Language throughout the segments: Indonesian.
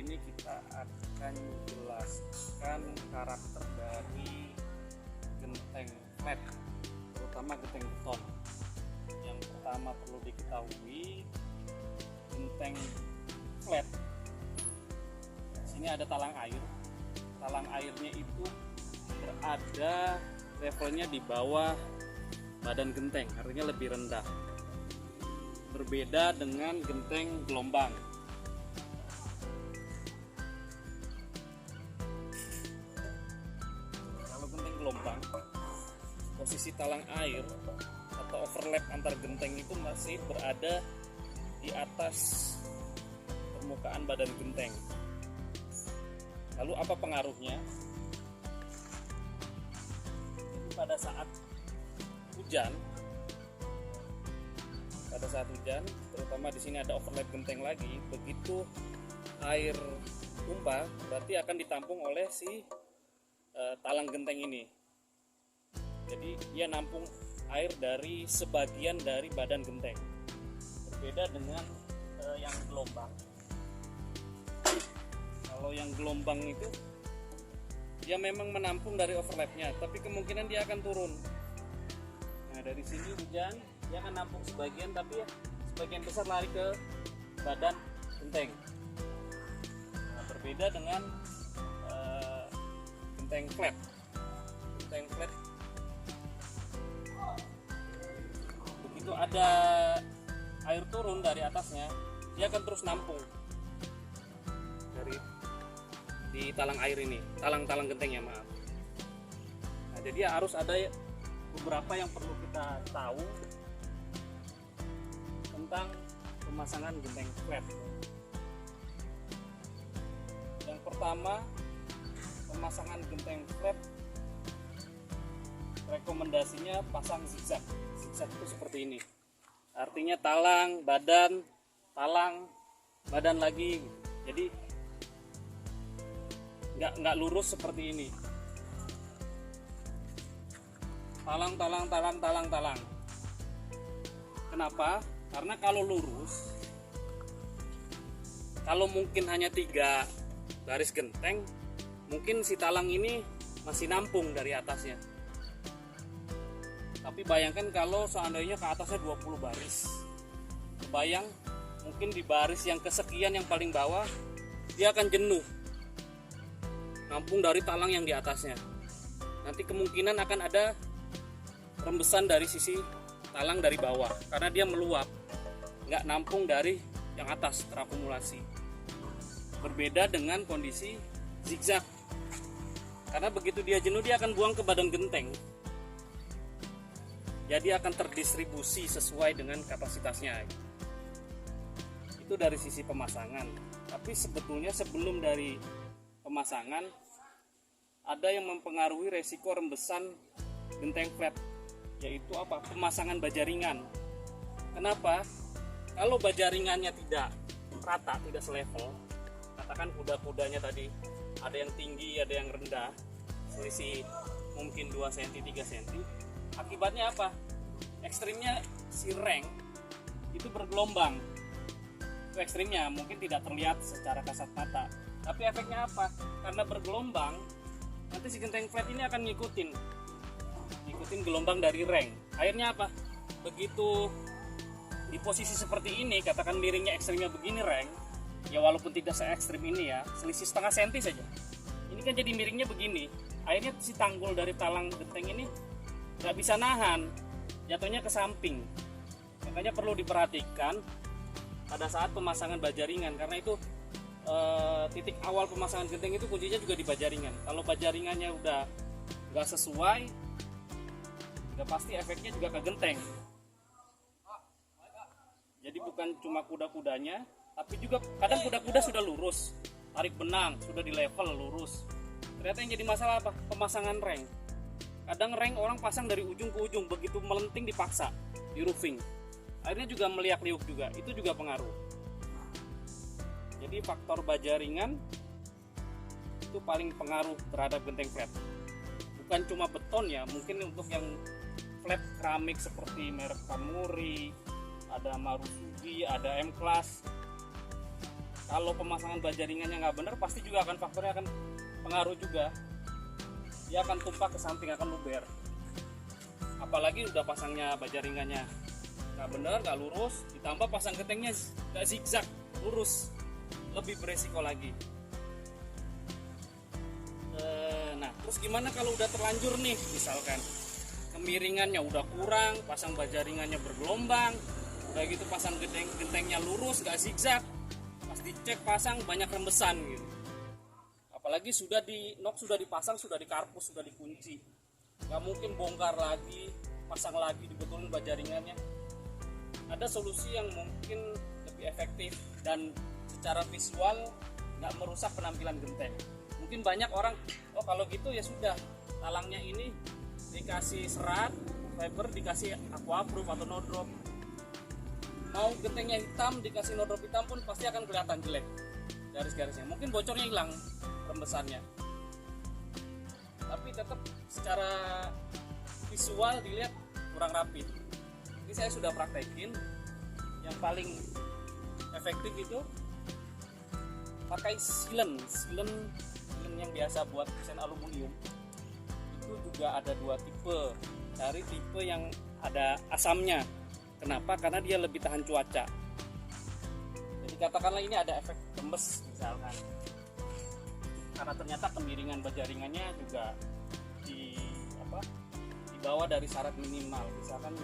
ini kita akan jelaskan karakter dari genteng flat, terutama genteng beton. Yang pertama perlu diketahui, genteng flat sini ada talang air. Talang airnya itu berada levelnya di bawah badan genteng, artinya lebih rendah. Berbeda dengan genteng gelombang. Kalau genteng gelombang, posisi talang air atau overlap antar genteng itu masih berada di atas permukaan badan genteng. Lalu apa pengaruhnya? Jadi pada saat hujan, terutama di sini ada overlap genteng lagi, begitu air tumpah berarti akan ditampung oleh si talang genteng ini. Jadi dia nampung air dari sebagian dari badan genteng. Berbeda dengan yang gelombang. Kalau yang gelombang itu dia memang menampung dari overlapnya, tapi kemungkinan dia akan turun. Nah, dari sini hujan, dia akan nampung sebagian, tapi sebagian besar lari ke badan genteng. Nah, berbeda dengan genteng flat. Genteng flat, begitu ada air turun dari atasnya, dia akan terus nampung dari di talang air ini, talang genteng ya, maaf. Nah, jadi harus ada beberapa yang perlu kita tahu tentang pemasangan genteng flat. Yang pertama, pemasangan genteng flat rekomendasinya pasang zigzag. Zigzag itu seperti ini, artinya talang, badan lagi. Jadi nggak lurus seperti ini. Talang. Kenapa? Karena kalau lurus, kalau mungkin hanya 3 garis genteng, mungkin si talang ini masih nampung dari atasnya. Tapi bayangkan kalau seandainya ke atasnya 20 baris. Kebayang, mungkin di baris yang kesekian yang paling bawah, dia akan jenuh nampung dari talang yang di atasnya. Nanti kemungkinan akan ada rembesan dari sisi talang dari bawah, karena dia meluap, nggak nampung dari yang atas, terakumulasi. Berbeda dengan kondisi zigzag, karena begitu dia jenuh dia akan buang ke badan genteng, jadi akan terdistribusi sesuai dengan kapasitasnya. Itu dari sisi pemasangan. Tapi sebetulnya sebelum dari pemasangan, ada yang mempengaruhi resiko rembesan genteng flat, yaitu apa? Pemasangan baja ringan. Kenapa? Kalau baja ringannya tidak rata, tidak selevel, katakan kuda-kudanya tadi ada yang tinggi, ada yang rendah, selisih mungkin 2 cm, 3 cm, akibatnya apa? Ekstrimnya si reng itu bergelombang. Itu ekstrimnya, mungkin tidak terlihat secara kasat mata, tapi efeknya apa? Karena bergelombang, nanti si genteng flat ini akan ngikutin gelombang dari reng. Akhirnya apa? Begitu di posisi seperti ini, katakan miringnya ekstrimnya begini reng, ya walaupun tidak se ekstrim ini ya, selisih setengah senti saja, ini kan jadi miringnya begini. Akhirnya si tanggul dari talang genteng ini nggak bisa nahan, jatuhnya ke samping. Makanya perlu diperhatikan pada saat pemasangan baja ringan, karena itu titik awal pemasangan genteng itu kuncinya juga di baja ringan. Kalau baja ringannya udah nggak sesuai, udah pasti efeknya juga ke genteng. Jadi bukan cuma kuda-kudanya, tapi juga kadang kuda-kuda sudah lurus, tarik benang sudah di level lurus, ternyata yang jadi masalah apa? Pemasangan reng. Kadang reng orang pasang dari ujung ke ujung, begitu melenting dipaksa di roofing, akhirnya juga meliak-liuk juga, itu juga pengaruh. Jadi faktor baja ringan itu paling pengaruh terhadap genteng flat. Bukan cuma beton ya, mungkin untuk yang flat keramik seperti merek Kamuri, ada Marusugi, ada M-Class, Kalau pemasangan baja ringannya nggak benar, pasti juga akan faktornya akan pengaruh juga. Dia akan tumpah ke samping, akan luber. Apalagi udah pasangnya baja ringannya nggak benar, nggak lurus, ditambah pasang gentengnya nggak zigzag, lurus, lebih beresiko lagi. Nah, terus gimana kalau udah terlanjur nih, misalkan kemiringannya udah kurang, pasang baja ringannya bergelombang, udah gitu pasang gentengnya lurus, nggak zigzag, pas dicek pasang banyak rembesan gitu. Apalagi sudah di nok, sudah dipasang, sudah dikarpus, sudah dikunci, nggak mungkin bongkar lagi, pasang lagi, dibetulin baja ringannya. Ada solusi yang mungkin lebih efektif dan secara visual nggak merusak penampilan genteng. Mungkin banyak orang, oh kalau gitu ya sudah, talangnya ini dikasih serat fiber, dikasih aquaproof atau no drop. Mau gentengnya hitam, dikasih no drop hitam pun pasti akan kelihatan jelek garis-garisnya. Mungkin bocornya hilang, rembesannya, tapi tetap secara visual dilihat kurang rapi. Ini saya sudah praktekin, yang paling efektif itu pakai silen yang biasa buat desain aluminium. Itu juga ada dua tipe. Cari tipe yang ada asamnya. Kenapa? Karena dia lebih tahan cuaca. Jadi katakanlah ini ada efek rembes misalkan, karena ternyata kemiringan baja ringannya juga di bawah dari syarat minimal. Misalkan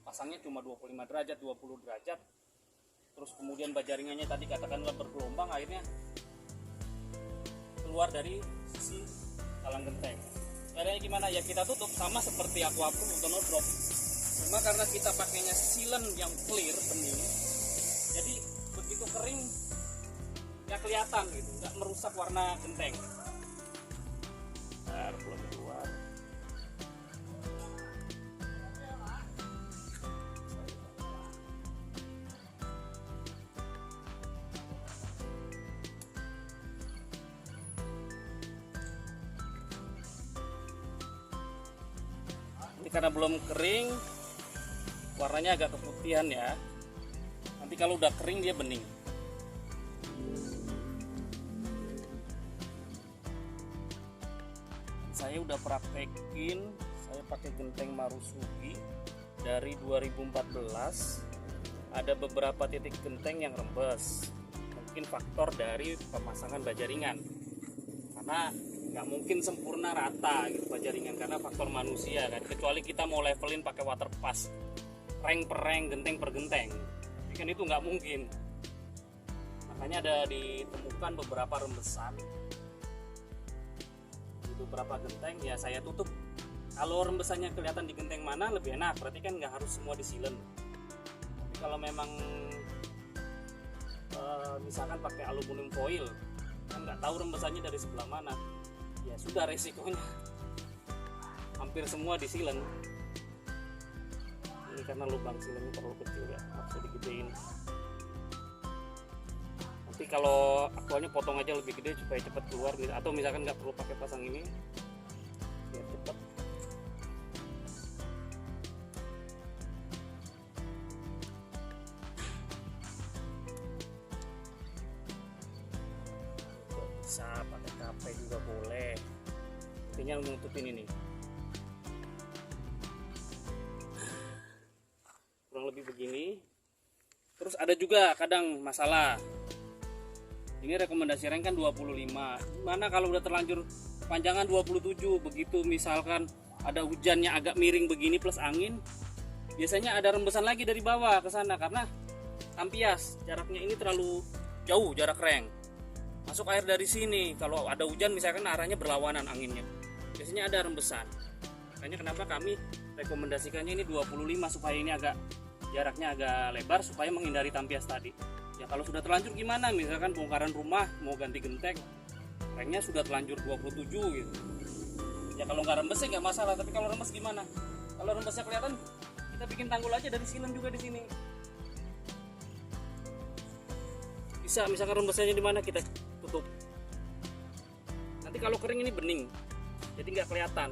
pasangnya cuma 25 derajat, 20 derajat, terus kemudian baja ringannya tadi katakanlah bergelombang, akhirnya keluar dari sisi talang genteng. Caranya gimana? Ya kita tutup sama seperti aquaproof atau no drop. Cuma karena kita pakainya silen yang clear, bening, jadi begitu kering nggak kelihatan gitu, nggak merusak warna genteng. Bentar, belum keluar. Karena belum kering, warnanya agak keputihan ya. Nanti kalau udah kering dia bening. Saya udah praktekin, saya pakai genteng Marusugi dari 2014. Ada beberapa titik genteng yang rembes. Mungkin faktor dari pemasangan baja ringan. Karena nggak mungkin sempurna rata gitu baja ringan, karena faktor manusia kan, kecuali kita mau levelin pakai water pass, rank per rank, genteng per genteng, jadi kan itu nggak mungkin. Makanya ada ditemukan beberapa rembesan di beberapa genteng, ya saya tutup. Kalau rembesannya kelihatan di genteng mana lebih enak, berarti kan nggak harus semua disilen. Tapi kalau memang misalkan pakai aluminium foil, kan nggak tahu rembesannya dari sebelah mana, ya sudah resikonya hampir semua disilen. Ini karena lubang silennya terlalu kecil ya, harus digedein. Nanti kalau aktualnya potong aja lebih gede supaya cepat keluar, atau misalkan nggak perlu pakai pasang ini biar cepat. Bisa pakai kape juga boleh, intinya nutupin ini. Kurang lebih begini. Terus ada juga kadang masalah, ini rekomendasi rank kan 25, gimana kalau udah terlanjur panjangan 27, begitu misalkan ada hujannya agak miring begini plus angin, biasanya ada rembesan lagi dari bawah ke sana karena tampias, jaraknya ini terlalu jauh jarak rank. Masuk air dari sini, kalau ada hujan misalkan arahnya berlawanan anginnya, biasanya ada rembesan. Makanya kenapa kami rekomendasikannya ini 25 supaya ini agak jaraknya agak lebar supaya menghindari tampias tadi. Ya kalau sudah terlanjur gimana, misalkan bongkaran rumah mau ganti genteng, ranknya sudah terlanjur 27 gitu. Ya kalau nggak rembes nggak masalah, tapi kalau rembes gimana? Kalau rembesnya kelihatan, kita bikin tanggul aja dari silen juga di sini. Bisa, misalkan rembesnya di mana kita tutup. Nanti kalau kering ini bening, jadi nggak kelihatan.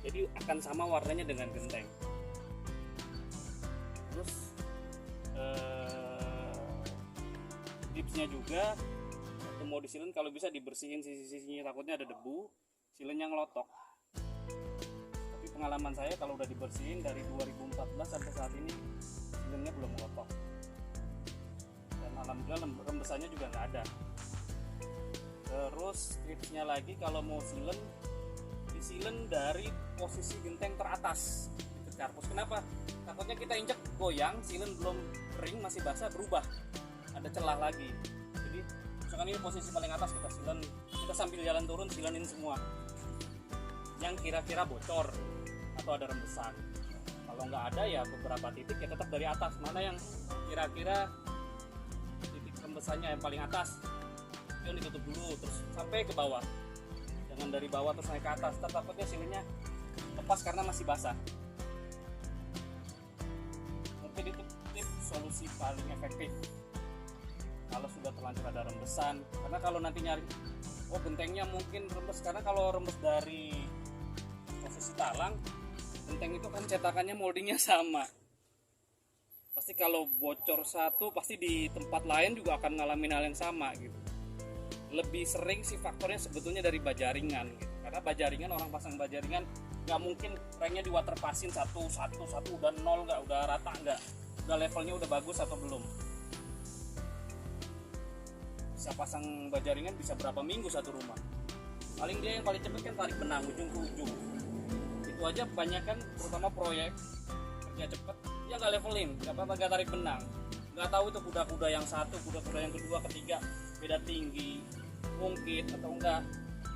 Jadi akan sama warnanya dengan genteng. Terus tips tipsnya juga waktu mau disilen kalau bisa dibersihin sisi-sisinya, takutnya ada debu, silennya ngelotok. Tapi pengalaman saya kalau udah dibersihin dari 2014 sampai saat ini silennya belum ngelotok, dan alhamdulillah rembesannya juga nggak ada. Terus tipsnya lagi kalau mau silen, disilen dari posisi genteng teratas dekat karpus. Kenapa? Takutnya kita injek goyang, silen belum kering masih basah berubah, ada celah lagi. Jadi misalkan ini posisi paling atas kita silen, kita sambil jalan turun silenin semua yang kira-kira bocor atau ada rembesan. Kalau nggak ada ya beberapa titik ya tetap dari atas, mana yang kira-kira titik rembesannya yang paling atas yang ditutup dulu, terus sampai ke bawah, jangan dari bawah terus naik ke atas, takutnya silennya lepas karena masih basah. Mungkin itu tips solusi paling efektif kalau sudah terlanjur ada rembesan. Karena kalau nanti nyari gentengnya mungkin rembes, karena kalau rembes dari posisi talang, genteng itu kan cetakannya moldingnya sama, pasti kalau bocor satu pasti di tempat lain juga akan ngalamin hal yang sama gitu. Lebih sering sih faktornya sebetulnya dari bajaringan gitu. Karena bajaringan, orang pasang bajaringan nggak mungkin ranknya di waterpasin satu udah nol, nggak, udah rata nggak, udah levelnya udah bagus atau belum. Bisa pasang bajaringan bisa berapa minggu satu rumah, paling dia yang paling cepet kan tarik benang ujung ke ujung. Itu aja kebanyakan terutama proyek kerja cepet ya nggak levelin, nggak tarik benang, nggak tahu itu kuda-kuda yang satu, kuda-kuda yang kedua, ketiga beda tinggi, mungkin atau enggak,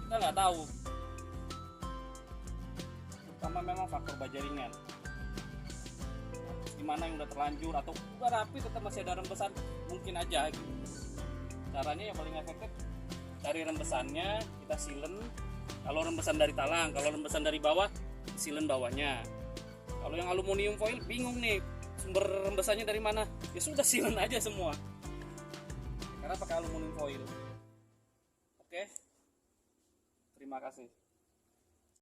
kita nggak tahu. Terutama memang faktor bajaringan, gimana yang udah terlanjur atau udah rapi tetap masih ada rembesan, mungkin aja gitu. Caranya yang paling efektif cari rembesannya, kita silen. Kalau rembesan dari talang, kalau rembesan dari bawah silen bawahnya. Kalau yang aluminium foil bingung nih sumber rembesannya dari mana, ya sudah silen aja semua karena pakai aluminium foil. Oke, terima kasih.